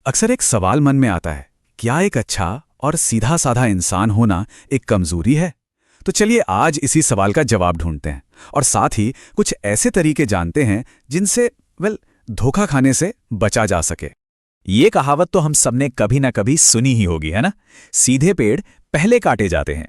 अक्सर एक सवाल मन में आता है, क्या एक अच्छा और सीधा साधा इंसान होना एक कमजोरी है? तो चलिए आज इसी सवाल का जवाब ढूंढते हैं और साथ ही कुछ ऐसे तरीके जानते हैं जिनसे धोखा खाने से बचा जा सके। ये कहावत तो हम सबने कभी ना कभी सुनी ही होगी, है ना? सीधे पेड़ पहले काटे जाते हैं।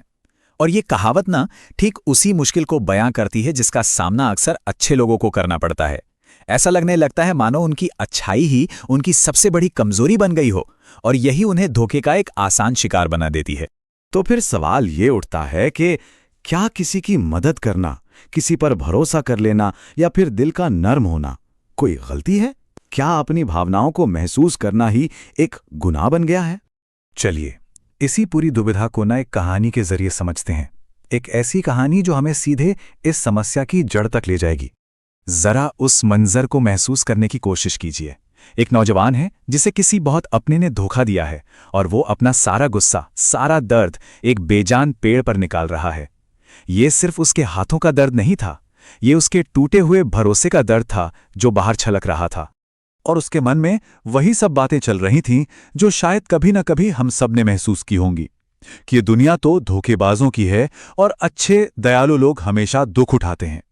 और ये कहावत ना ठीक उसी मुश्किल को बयां करती है जिसका सामना अक्सर अच्छे लोगों को करना पड़ता है। ऐसा लगने लगता है मानो उनकी अच्छाई ही उनकी सबसे बड़ी कमजोरी बन गई हो और यही उन्हें धोखे का एक आसान शिकार बना देती है। तो फिर सवाल ये उठता है कि क्या किसी की मदद करना, किसी पर भरोसा कर लेना या फिर दिल का नर्म होना कोई गलती है? क्या अपनी भावनाओं को महसूस करना ही एक गुनाह बन गया है? चलिए इसी पूरी दुविधा को ना एक कहानी के जरिए समझते हैं। एक ऐसी कहानी जो हमें सीधे इस समस्या की जड़ तक ले जाएगी। जरा उस मंजर को महसूस करने की कोशिश कीजिए। एक नौजवान है जिसे किसी बहुत अपने ने धोखा दिया है और वो अपना सारा गुस्सा, सारा दर्द एक बेजान पेड़ पर निकाल रहा है। ये सिर्फ उसके हाथों का दर्द नहीं था, ये उसके टूटे हुए भरोसे का दर्द था जो बाहर छलक रहा था। और उसके मन में वही सब बातें चल रही थीं जो शायद कभी न कभी हम सब ने महसूस की होंगी कि ये दुनिया तो धोखेबाजों की है और अच्छे दयालु लोग हमेशा दुख उठाते हैं।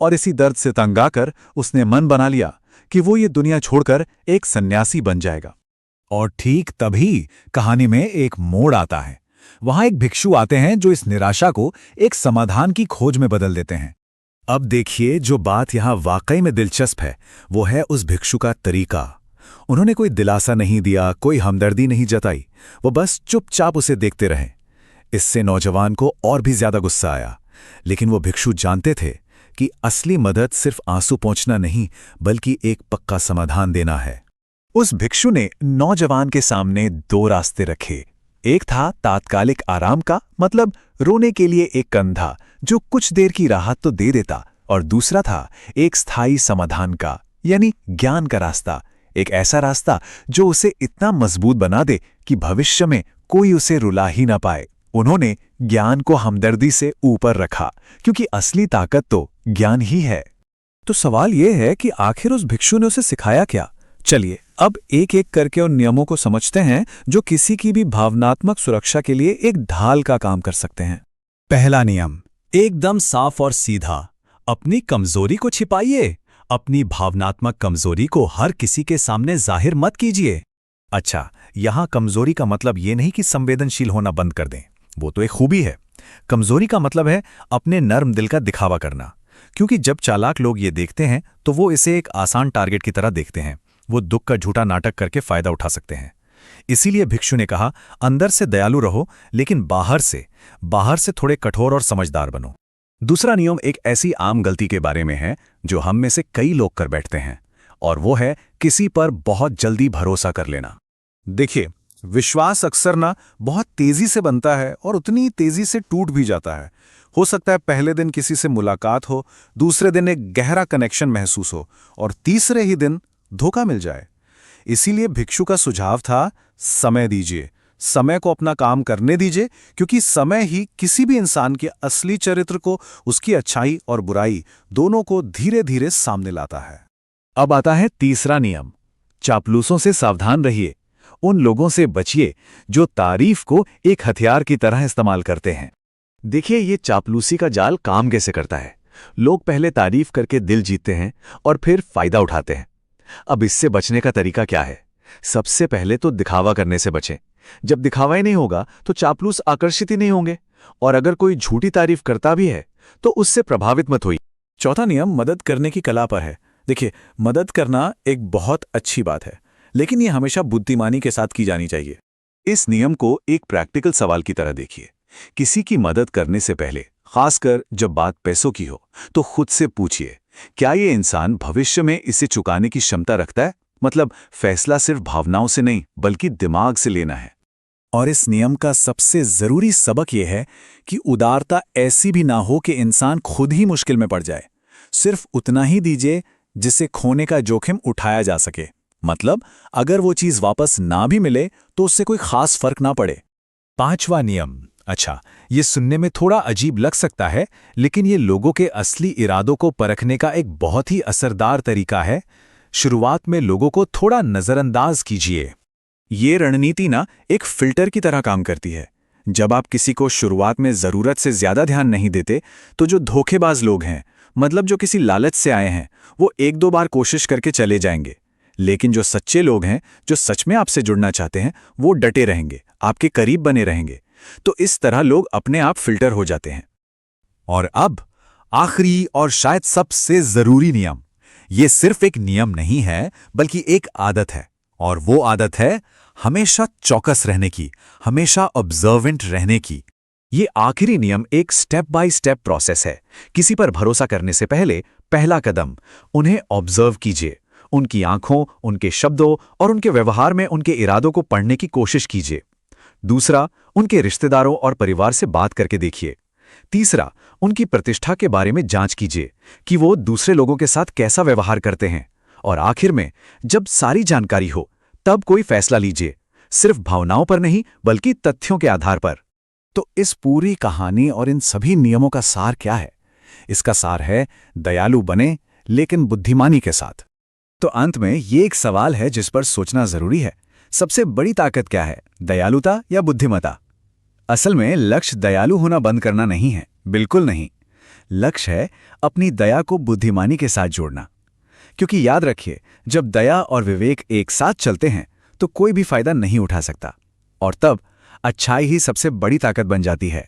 और इसी दर्द से तंग आकर उसने मन बना लिया कि वो ये दुनिया छोड़कर एक सन्यासी बन जाएगा। और ठीक तभी कहानी में एक मोड़ आता है। वहां एक भिक्षु आते हैं जो इस निराशा को एक समाधान की खोज में बदल देते हैं। अब देखिए, जो बात यहां वाकई में दिलचस्प है वो है उस भिक्षु का तरीका। उन्होंने कोई दिलासा नहीं दिया, कोई हमदर्दी नहीं जताई, वो बस चुपचाप उसे देखते रहे। इससे नौजवान को और भी ज्यादा गुस्सा आया, लेकिन वो भिक्षु जानते थे कि असली मदद सिर्फ आंसू पोंछना नहीं बल्कि एक पक्का समाधान देना है। उस भिक्षु ने नौजवान के सामने दो रास्ते रखे। एक था तात्कालिक आराम का, मतलब रोने के लिए एक कंधा जो कुछ देर की राहत तो दे देता, और दूसरा था एक स्थायी समाधान का, यानी ज्ञान का रास्ता। एक ऐसा रास्ता जो उसे इतना मजबूत बना दे कि भविष्य में कोई उसे रुला ही ना पाए। उन्होंने ज्ञान को हमदर्दी से ऊपर रखा, क्योंकि असली ताकत तो ज्ञान ही है। तो सवाल यह है कि आखिर उस भिक्षु ने उसे सिखाया क्या? चलिए अब एक एक करके उन नियमों को समझते हैं जो किसी की भी भावनात्मक सुरक्षा के लिए एक ढाल का काम कर सकते हैं। पहला नियम, एकदम साफ और सीधा। अपनी कमजोरी को छिपाइए। अपनी भावनात्मक कमजोरी को हर किसी के सामने जाहिर मत कीजिए। अच्छा, यहां कमजोरी का मतलब ये नहीं कि संवेदनशील होना बंद कर दें, वो तो एक खूबी है। कमजोरी का मतलब है अपने नर्म दिल का दिखावा करना, क्योंकि जब चालाक लोग ये देखते हैं तो वो इसे एक आसान टारगेट की तरह देखते हैं। वो दुख का झूठा नाटक करके फायदा उठा सकते हैं। इसीलिए भिक्षु ने कहा, अंदर से दयालु रहो लेकिन बाहर से थोड़े कठोर और समझदार बनो। दूसरा नियम एक ऐसी आम गलती के बारे में है जो हम में से कई लोग कर बैठते हैं, और वो है किसी पर बहुत जल्दी भरोसा कर लेना। देखिए, विश्वास अक्सर ना बहुत तेजी से बनता है और उतनी तेजी से टूट भी जाता है। हो सकता है पहले दिन किसी से मुलाकात हो, दूसरे दिन एक गहरा कनेक्शन महसूस हो और तीसरे ही दिन धोखा मिल जाए। इसीलिए भिक्षु का सुझाव था, समय दीजिए, समय को अपना काम करने दीजिए, क्योंकि समय ही किसी भी इंसान के असली चरित्र को, उसकी अच्छाई और बुराई दोनों को धीरे धीरे सामने लाता है। अब आता है तीसरा नियम, चापलूसों से सावधान रहिए। उन लोगों से बचिए जो तारीफ को एक हथियार की तरह इस्तेमाल करते हैं। देखिए, ये चापलूसी का जाल काम कैसे करता है। लोग पहले तारीफ करके दिल जीतते हैं और फिर फायदा उठाते हैं। अब इससे बचने का तरीका क्या है? सबसे पहले तो दिखावा करने से बचें। जब दिखावा ही नहीं होगा तो चापलूस आकर्षित ही नहीं होंगे, और अगर कोई झूठी तारीफ करता भी है तो उससे प्रभावित मत होइए। चौथा नियम मदद करने की कला पर है। देखिए, मदद करना एक बहुत अच्छी बात है, लेकिन ये हमेशा बुद्धिमानी के साथ की जानी चाहिए। इस नियम को एक प्रैक्टिकल सवाल की तरह देखिए। किसी की मदद करने से पहले, खासकर जब बात पैसों की हो, तो खुद से पूछिए, क्या ये इंसान भविष्य में इसे चुकाने की क्षमता रखता है? मतलब फैसला सिर्फ भावनाओं से नहीं बल्कि दिमाग से लेना है। और इस नियम का सबसे जरूरी सबक यह है कि उदारता ऐसी भी ना हो कि इंसान खुद ही मुश्किल में पड़ जाए। सिर्फ उतना ही दीजिए जिसे खोने का जोखिम उठाया जा सके। मतलब अगर वो चीज वापस ना भी मिले तो उससे कोई खास फर्क ना पड़े। पांचवा नियम, अच्छा, ये सुनने में थोड़ा अजीब लग सकता है, लेकिन ये लोगों के असली इरादों को परखने का एक बहुत ही असरदार तरीका है। शुरुआत में लोगों को थोड़ा नजरअंदाज कीजिए। ये रणनीति ना एक फिल्टर की तरह काम करती है। जब आप किसी को शुरुआत में ज़रूरत से ज़्यादा ध्यान नहीं देते, तो जो धोखेबाज लोग हैं, मतलब जो किसी लालच से आए हैं, वो एक दो बार कोशिश करके चले जाएंगे। लेकिन जो सच्चे लोग हैं, जो सच में आपसे जुड़ना चाहते हैं, वो डटे रहेंगे, आपके करीब बने रहेंगे। तो इस तरह लोग अपने आप फिल्टर हो जाते हैं। और अब आखिरी और शायद सबसे जरूरी नियम। ये सिर्फ एक नियम नहीं है, बल्कि एक आदत है। और वो आदत है हमेशा चौकस रहने की, हमेशा ऑब्जर्वेंट रहने की। ये आखिरी नियम एक स्टेप बाय स्टेप प्रोसेस है। किसी पर भरोसा करने से पहले पहला कदम, उन्हें ऑब्जर्व कीजिए। उनकी आंखों, उनके शब्दों और उनके व्यवहार में उनके इरादों को पढ़ने की कोशिश कीजिए। दूसरा, उनके रिश्तेदारों और परिवार से बात करके देखिए। तीसरा, उनकी प्रतिष्ठा के बारे में जांच कीजिए कि वो दूसरे लोगों के साथ कैसा व्यवहार करते हैं। और आखिर में, जब सारी जानकारी हो, तब कोई फैसला लीजिए, सिर्फ भावनाओं पर नहीं, बल्कि तथ्यों के आधार पर। तो इस पूरी कहानी और इन सभी नियमों का सार क्या है? इसका सार है दयालु बने, लेकिन बुद्धिमानी के साथ। तो अंत में ये एक सवाल है जिस पर सोचना जरूरी है। सबसे बड़ी ताकत क्या है, दयालुता या बुद्धिमत्ता? असल में लक्ष्य दयालु होना बंद करना नहीं है, बिल्कुल नहीं। लक्ष्य है अपनी दया को बुद्धिमानी के साथ जोड़ना। क्योंकि याद रखिए, जब दया और विवेक एक साथ चलते हैं तो कोई भी फायदा नहीं उठा सकता। और तब अच्छाई ही सबसे बड़ी ताकत बन जाती है।